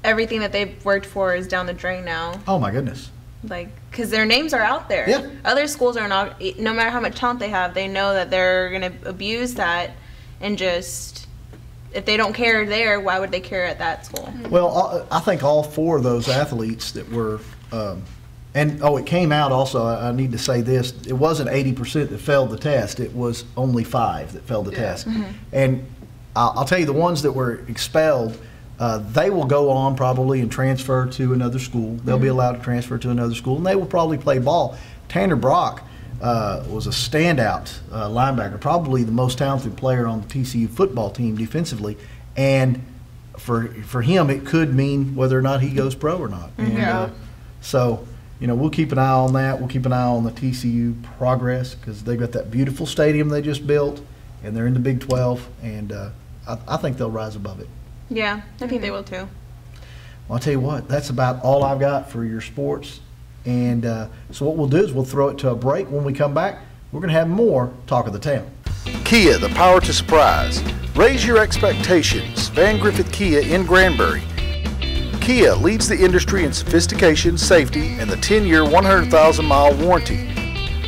everything that they've worked for is down the drain now. Oh my goodness. Like, because their names are out there. Yeah. Other schools are not, no matter how much talent they have, they know that they're going to abuse that, and just, if they don't care there, why would they care at that school? Well, I think all four of those athletes that were, it came out also, I need to say this, it wasn't 80% that failed the test, it was only 5 that failed the test. And I'll tell you, the ones that were expelled, they will go on probably and transfer to another school. They'll be allowed to transfer to another school, and they will probably play ball. Tanner Brock was a standout linebacker, probably the most talented player on the TCU football team defensively, and for him it could mean whether or not he goes pro or not. And, so, you know, we'll keep an eye on that. We'll keep an eye on the TCU progress because they've got that beautiful stadium they just built, and they're in the Big 12, and I think they'll rise above it. Yeah, I think they will too. Well, I'll tell you what, that's about all I've got for your sports. And so what we'll do is we'll throw it to a break. When we come back, we're going to have more Talk of the Town. Kia, the power to surprise. Raise your expectations. Van Griffith Kia in Granbury. Kia leads the industry in sophistication, safety, and the 10-year, 100,000-mile warranty.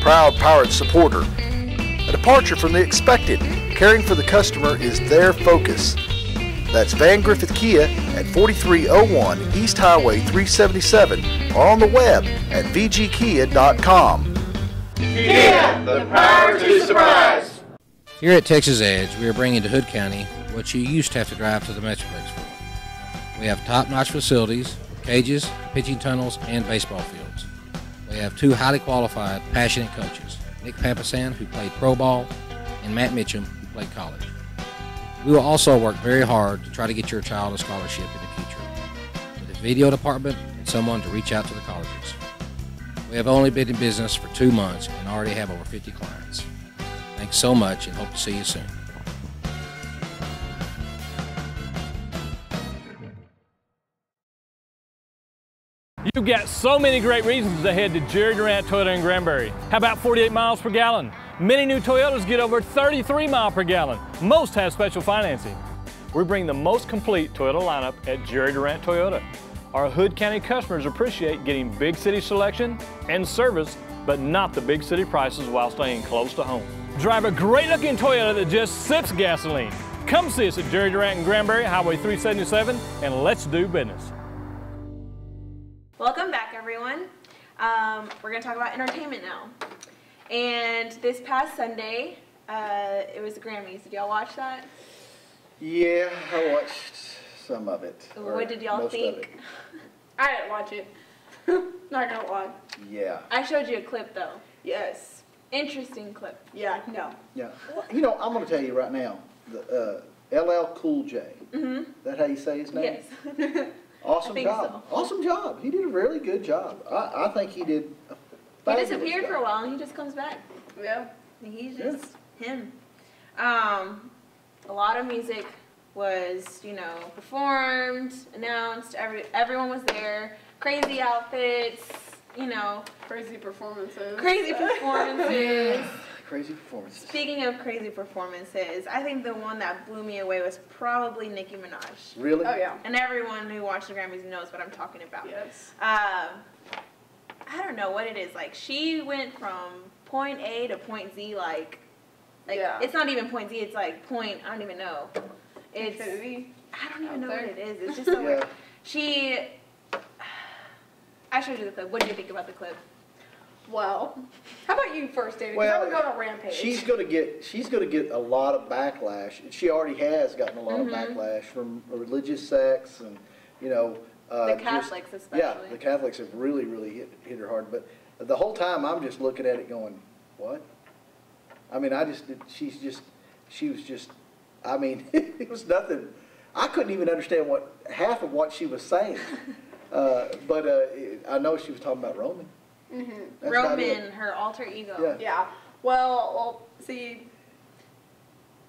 Proud Powered supporter. A departure from the expected. Caring for the customer is their focus. That's Van Griffith Kia at 4301 East Highway 377 or on the web at vgkia.com. Kia, the power to surprise. Here at Texas Edge, we are bringing to Hood County what you used to have to drive to the Metroplex for. We have top-notch facilities, cages, pitching tunnels, and baseball fields. We have 2 highly qualified, passionate coaches, Nick Papasan, who played pro ball, and Matt Mitchum, who played college. We will also work very hard to try to get your child a scholarship in the future, with a video department and someone to reach out to the colleges. We have only been in business for 2 months and already have over 50 clients. Thanks so much and hope to see you soon. You've got so many great reasons to head to Jerry Durant Toyota in Granbury. How about 48 miles per gallon? Many new Toyotas get over 33 miles per gallon. Most have special financing. We bring the most complete Toyota lineup at Jerry Durant Toyota. Our Hood County customers appreciate getting big city selection and service, but not the big city prices while staying close to home. Drive a great looking Toyota that just sips gasoline. Come see us at Jerry Durant in Granbury, Highway 377, and let's do business. Welcome back, everyone. We're going to talk about entertainment now. And this past Sunday, it was the Grammys. Did y'all watch that? Yeah, I watched some of it. What did y'all think? I didn't watch it. Not gonna lie. Yeah. I showed you a clip, though. Yes. Interesting clip. Yeah, no. Yeah. Well, you know, I'm going to tell you right now, the LL Cool J. That how you say his name? Yes. Awesome job. So. Awesome job. He did a really good job. I think he did a He fabulous disappeared job. for a while, and he just comes back. Yeah. He's just him. A lot of music was, you know, performed, announced. Everyone was there. Crazy outfits, you know. Crazy performances. Crazy performances. Crazy performances. Speaking of crazy performances, I think the one that blew me away was probably Nicki Minaj. Really? Oh, yeah. And everyone who watched the Grammys knows what I'm talking about. Yes. I don't know what it is. Like, she went from point A to point Z, like yeah. It's not even point Z, it's like point, I don't even know. It's Infinity. I don't even know what it is. It's just so weird. I showed you the clip. What do you think about the clip? Well, how about you first, David? Well, I'm going on a rampage. She's gonna get a lot of backlash. She already has gotten a lot of backlash from religious sects and, you know, the Catholics especially. Yeah, the Catholics have really hit her hard. But the whole time I'm just looking at it going, what? I mean, she was just, I mean, it was nothing. I couldn't even understand half of what she was saying. But I know she was talking about Roman. Roman, her alter ego. Yeah. Well, see,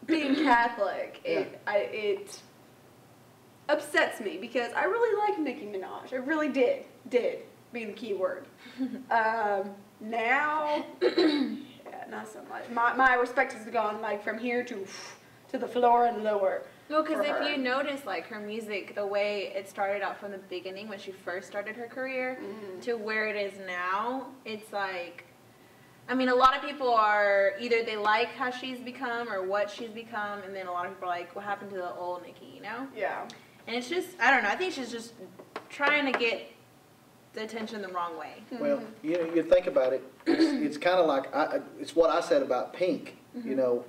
being Catholic, it upsets me because I really like Nicki Minaj. I really did, being the key word. Now, not so much. My respect has gone like from here to the floor and lower. Well, because if you notice, like, her music, the way it started out from the beginning when she first started her career to where it is now, it's like, I mean, a lot of people are, either they like how she's become or what she's become, and then a lot of people are like, what happened to the old Nicki, you know? Yeah. And it's just, I don't know, I think she's just trying to get the attention the wrong way. Well, you think about it, it's kind of like, it's what I said about Pink. You know,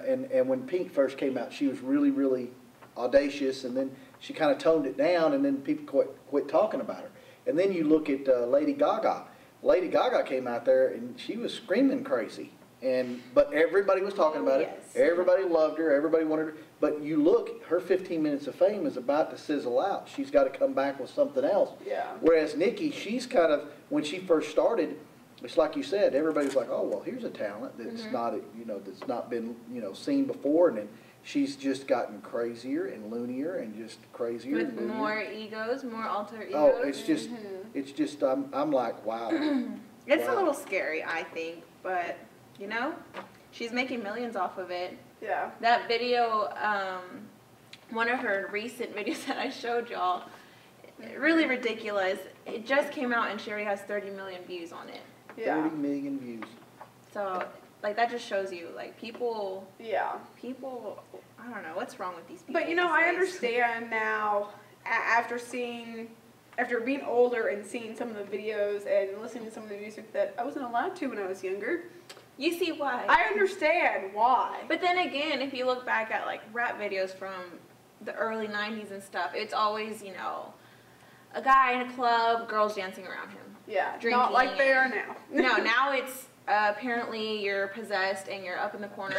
and when Pink first came out, she was really audacious, and then she kind of toned it down, and then people quit talking about her. And then you look at Lady Gaga. Lady Gaga came out there, and she was screaming crazy, but everybody was talking about it. Everybody loved her. Everybody wanted her. But you look, her 15 minutes of fame is about to sizzle out. She's got to come back with something else. Yeah. Whereas Nicki, she's kind of, when she first started, it's like you said, everybody's like, oh, well, here's a talent that's not, that's not been, seen before, and then she's just gotten crazier and loonier and just crazier. With more egos, more alter egos. Oh, it's just, I'm like, wow. It's a little scary, I think, but, she's making millions off of it. Yeah. That video, one of her recent videos that I showed y'all, really ridiculous. It just came out and she already has 30 million views on it. Yeah. 30 million views. So, like, that just shows you, like, people, I don't know, what's wrong with these people? But, I understand now, after being older and seeing some of the videos and listening to some of the music that I wasn't allowed to when I was younger. You see why. I understand why. But then again, if you look back at, like, rap videos from the early 90s and stuff, it's always, a guy in a club, girls dancing around him. Yeah, drinking. Not like they are now. No, now it's apparently you're possessed and you're up in the corner.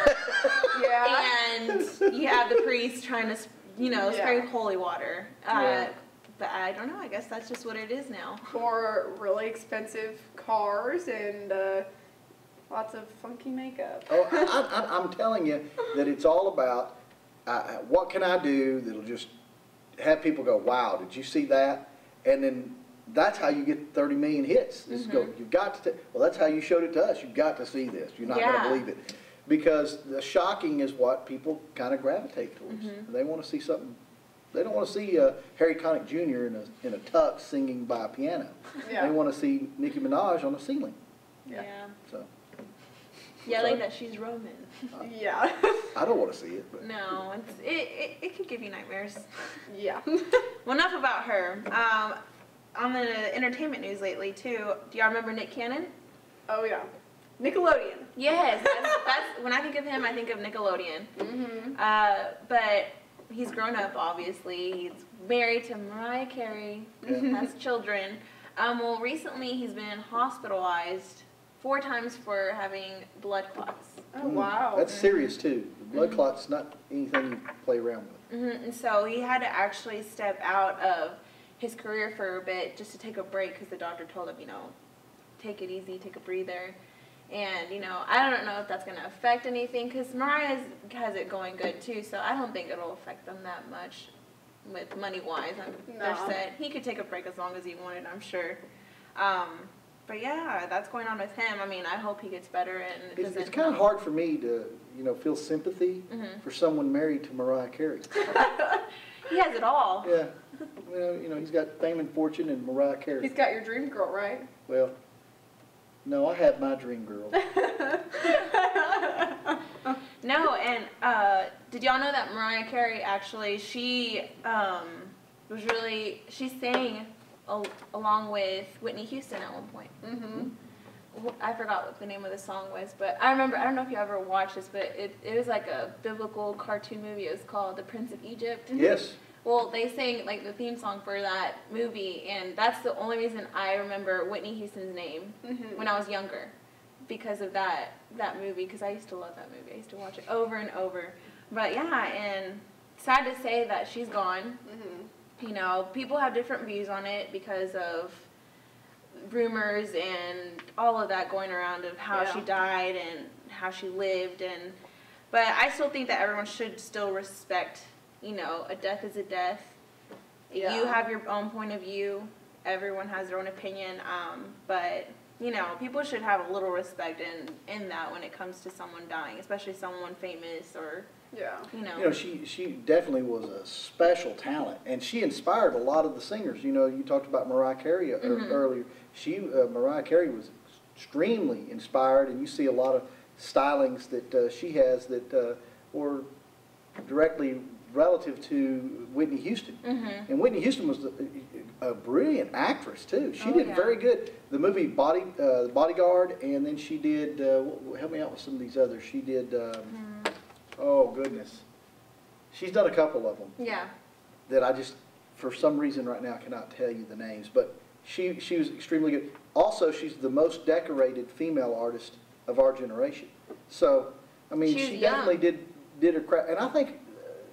And you have the priest trying to, spray holy water. But I don't know, I guess that's just what it is now. For really expensive cars and lots of funky makeup. Oh, I'm telling you that it's all about what can I do that'll just have people go, wow, did you see that? And then that's how you get 30 million hits. You've got to, well, that's how you showed it to us. You've got to see this. You're not going to believe it. Because the shocking is what people kind of gravitate towards. They want to see something. They don't want to see Harry Connick Jr. in a tux singing by a piano. They want to see Nicki Minaj on a ceiling. So. Yelling that she's Roman. I don't want to see it. But. No, it could give you nightmares. Well, enough about her. On the entertainment news lately, too, do y'all remember Nick Cannon? Oh, yeah. Nickelodeon. Yes, that's when I think of him, I think of Nickelodeon. But he's grown up, obviously. He's married to Mariah Carey. Has children. Well, recently he's been hospitalized 4 times for having blood clots. Oh, wow. That's serious, too. Blood clots not anything you play around with. And so he had to actually step out of his career for a bit just to take a break because the doctor told him, take it easy, take a breather. And, I don't know if that's going to affect anything because Mariah has it going good, too, so I don't think it'll affect them that much with money-wise. They're set. He could take a break as long as he wanted, I'm sure. But yeah, that's going on with him. I mean, I hope he gets better. And it's kind of hard for me to, feel sympathy for someone married to Mariah Carey. He has it all. Yeah. Well, he's got fame and fortune and Mariah Carey. He's got your dream girl, right? Well, no, I have my dream girl. No, and Did y'all know that Mariah Carey actually, she sang along with Whitney Houston at one point. Mm-hmm. I forgot what the name of the song was, but I remember, I don't know if you ever watched this, but it was like a biblical cartoon movie. It was called The Prince of Egypt. Yes. Well, they sang like the theme song for that movie, and that's the only reason I remember Whitney Houston's name when I was younger, because of that movie, because I used to love that movie. I used to watch it over and over. But yeah, and sad to say that she's gone. You know, people have different views on it because of rumors and all of that going around of how she died and how she lived, but I still think that everyone should still respect, you know, a death is a death. You have your own point of view. Everyone has their own opinion. But you know, people should have a little respect in that when it comes to someone dying, especially someone famous or. You know, she definitely was a special talent, and she inspired a lot of the singers. You know, you talked about Mariah Carey earlier. Mariah Carey was extremely inspired, and you see a lot of stylings that she has that were directly relative to Whitney Houston. And Whitney Houston was a brilliant actress too. She did very good. The movie Bodyguard, and then she did. Help me out with some of these others. She did. Oh, goodness. She's done a couple of them. That I just, for some reason right now, cannot tell you the names. But she was extremely good. Also, she's the most decorated female artist of our generation. So, I mean, she definitely did her craft. And I think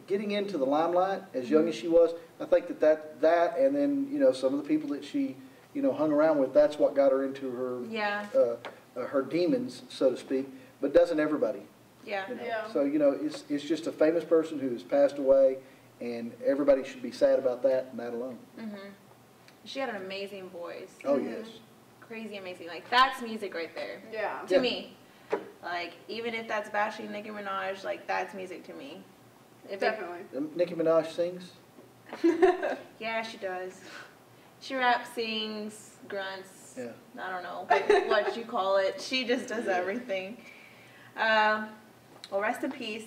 getting into the limelight, as young as she was, I think that and then, you know, some of the people that she, you know, hung around with, that's what got her into her, her demons, so to speak. But doesn't everybody? You know? So, you know, it's just a famous person who has passed away, and everybody should be sad about that and that alone. She had an amazing voice. Oh, yes. Crazy amazing. Like, that's music right there. To me. Like, even if that's bashing Nicki Minaj, like, that's music to me. Definitely. Nicki Minaj sings? Yeah, she does. She raps, sings, grunts. I don't know what you call it. She just does everything. Well, rest in peace.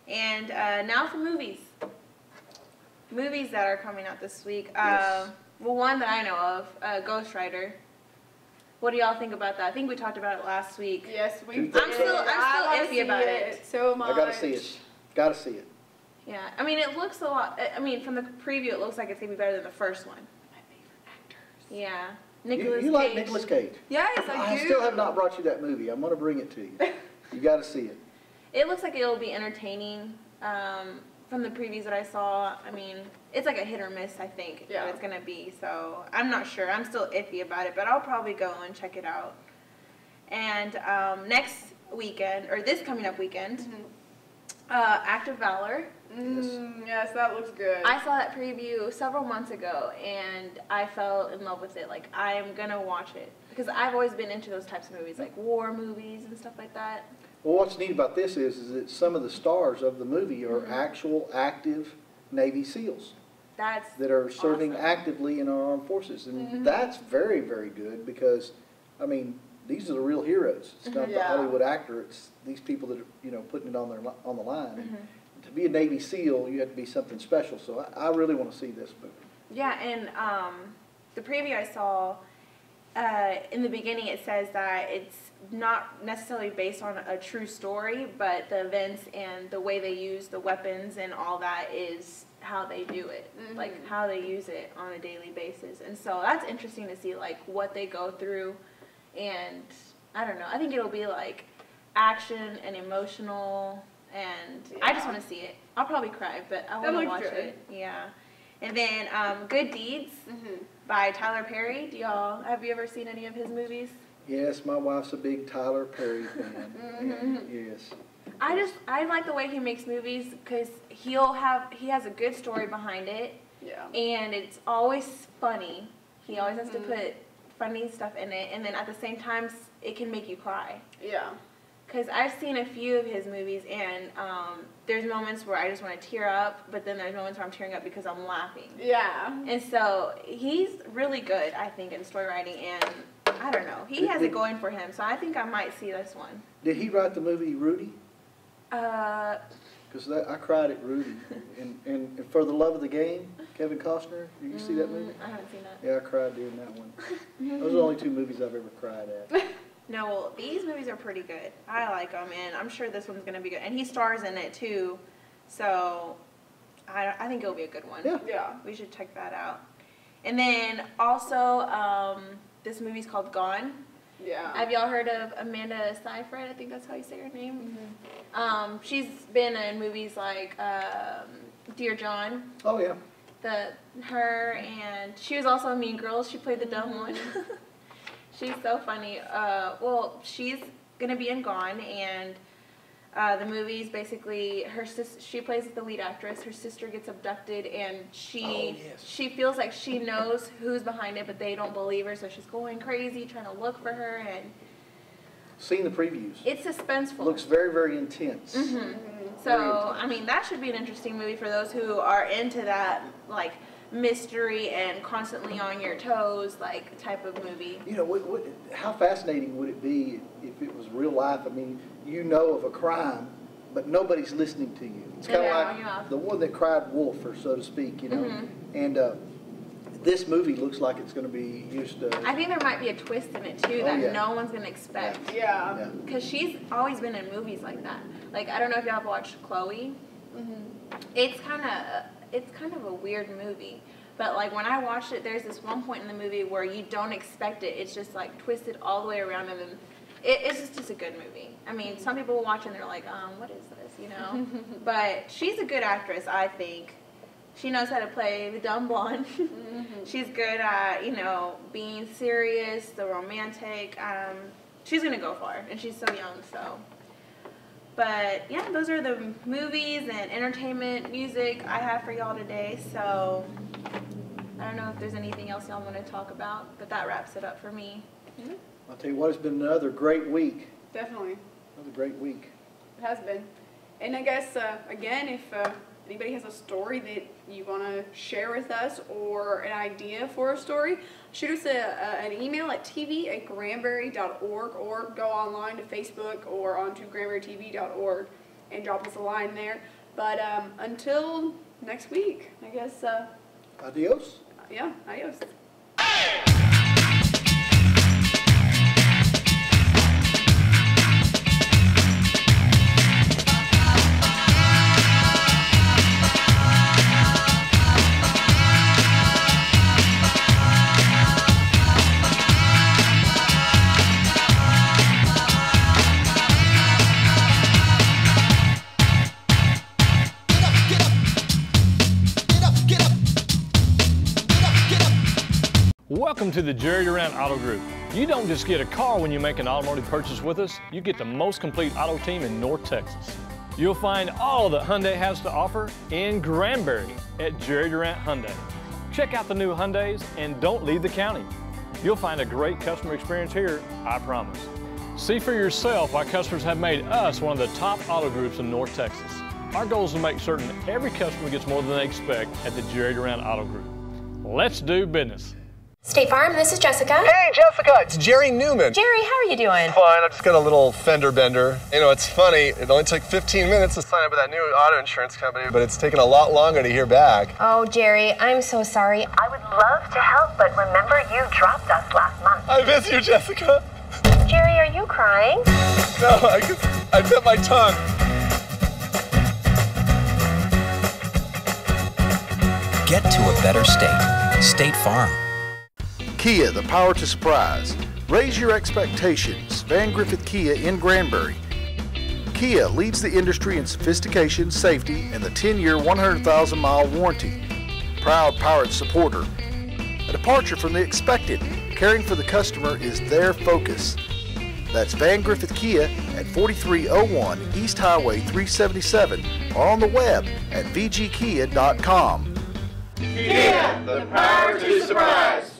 And now for movies. Movies that are coming out this week. Well, one that I know of, Ghost Rider. What do y'all think about that? I think we talked about it last week. Yes, we did. I'm still iffy about it. So much. I gotta see it. Gotta see it. Yeah, I mean, it looks a lot. I mean, from the preview, it looks like it's gonna be better than the first one. My favorite actors. Yeah, You Cage. like Nicolas Cage? Yes, I still have not brought you that movie. I'm gonna bring it to you. You gotta see it. It looks like it'll be entertaining. From the previews that I saw, I mean, it's like a hit or miss, I think, that it's going to be. So I'm not sure. I'm still iffy about it, but I'll probably go and check it out. And next weekend, or this coming up weekend, Act of Valor. Yes, that looks good. I saw that preview several months ago, and I fell in love with it. Like, I am going to watch it. Because I've always been into those types of movies, like war movies and stuff like that. Well, what's neat about this is that some of the stars of the movie are actual active Navy SEALs that are serving actively in our armed forces. And that's very, very good because, I mean, these are the real heroes. It's not the Hollywood actor. It's these people that are, you know, putting it on the line. And to be a Navy SEAL, you have to be something special. So I really want to see this movie. Yeah, and the preview I saw, in the beginning it says that it's not necessarily based on a true story, but the events and the way they use the weapons and all that is how they do it, like how they use it on a daily basis. And so that's interesting to see, like, what they go through. And I don't know, I think it'll be like action and emotional, and I just want to see it. I'll probably cry, but I want to watch it. Yeah. And then Good Deeds by Tyler Perry. Have you ever seen any of his movies? Yes, my wife's a big Tyler Perry fan. Yes. I like the way he makes movies because he has a good story behind it. Yeah. And it's always funny. He always has to put funny stuff in it, and then at the same time it can make you cry. Yeah. Because I've seen a few of his movies, and there's moments where I just want to tear up, but then there's moments where I'm tearing up because I'm laughing. Yeah. And so he's really good, I think, in story writing, and I don't know. He has it going for him, so I think I might see this one. Did he write the movie Rudy? I Because I cried at Rudy. And For the Love of the Game, Kevin Costner, did you see that movie? I haven't seen that. Yeah, I cried during that one. Those are the only 2 movies I've ever cried at. No, well, these movies are pretty good. I like them, and I'm sure this one's going to be good. And he stars in it, too, so I think it'll be a good one. Yeah. We should check that out. And then also, this movie's called Gone. Yeah. Have y'all heard of Amanda Seyfried? I think that's how you say her name. She's been in movies like Dear John. Oh, yeah. Her, and she was also in Mean Girls. She played the dumb one. She's so funny. Well, she's gonna be in Gone, and the movie's basically she plays the lead actress. Her sister gets abducted, and she feels like she knows who's behind it, but they don't believe her, so she's going crazy trying to look for her. And Seen the previews. it's suspenseful. Looks very, very intense. So, I mean, that should be an interesting movie for those who are into that, like, mystery and constantly on your toes, like, type of movie. You know, how fascinating would it be if it was real life? I mean, you know of a crime, but nobody's listening to you. It's kind of like the one that cried wolf, or so to speak, you know. And this movie looks like it's going to be just... I think there might be a twist in it, too, that no one's going to expect. Yeah. Because she's always been in movies like that. Like, I don't know if y'all have watched Chloe. It's kind of a weird movie. But, like, when I watched it, there's this one point in the movie where you don't expect it. It's just, like, twisted all the way around, and then it's just a good movie. I mean, some people will watch it and they're like, what is this, you know? But she's a good actress, I think. She knows how to play the dumb blonde. She's good at, you know, being serious, the romantic. She's going to go far, and she's so young, so. But, yeah, those are the movies and entertainment, music I have for y'all today. So, I don't know if there's anything else y'all want to talk about, but that wraps it up for me. I'll tell you what, it's been another great week. Definitely. Another great week. It has been. And I guess, again, if anybody has a story that you want to share with us or an idea for a story, shoot us an email at tv@granbury.org, or go online to Facebook or onto granburytv.org and drop us a line there. But until next week, I guess. Adios. Yeah, adios. Welcome to the Jerry Durant Auto Group. You don't just get a car when you make an automotive purchase with us, you get the most complete auto team in North Texas. You'll find all that Hyundai has to offer in Granbury at Jerry Durant Hyundai. Check out the new Hyundais and don't leave the county. You'll find a great customer experience here, I promise. See for yourself why customers have made us one of the top auto groups in North Texas. Our goal is to make certain every customer gets more than they expect at the Jerry Durant Auto Group. Let's do business. State Farm, this is Jessica. Hey, Jessica, it's Jerry Newman. Jerry, how are you doing? Fine, I just got a little fender bender. You know, it's funny, it only took 15 minutes to sign up with that new auto insurance company, but it's taken a lot longer to hear back. Oh, Jerry, I'm so sorry. I would love to help, but remember you dropped us last month. I miss you, Jessica. Jerry, are you crying? No, I bit my tongue. Get to a better state. State Farm. Kia, the power to surprise. Raise your expectations. Van Griffith Kia in Granbury. Kia leads the industry in sophistication, safety, and the 10-year, 100,000-mile warranty. Proud Powered supporter. A departure from the expected. Caring for the customer is their focus. That's Van Griffith Kia at 4301 East Highway 377 or on the web at vgkia.com. Kia, the power to surprise.